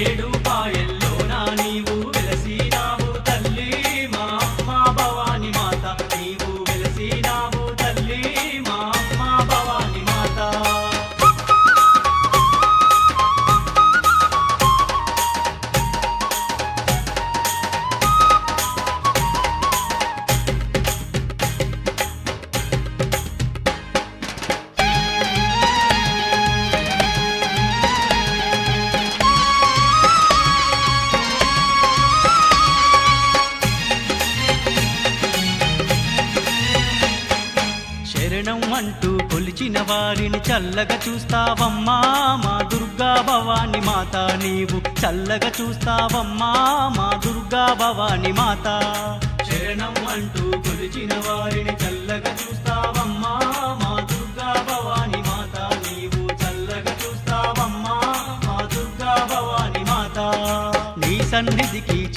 ఏడు పాయల్లోన నీవు వెలసినావు తల్లి మా అమ్మ భవాని మాత, నీవు వెలసినావు తల్లి మా అమ్మ భవాని మాత. శరణం అంటూ కొలిచిన వారిని చల్లగా చూస్తావమ్మా మా దుర్గా భవాని మాత, నీవు చల్లగా చూస్తావమ్మా మా దుర్గా భవాని మాత. శరణం అంటూ కొలిచిన వారిని చల్లగా చూస్తావమ్మా మా దుర్గా భవాని మాత, నీవు చల్లగా చూస్తావమ్మా మా దుర్గా భవాని మాత. నీ సన్నిధికి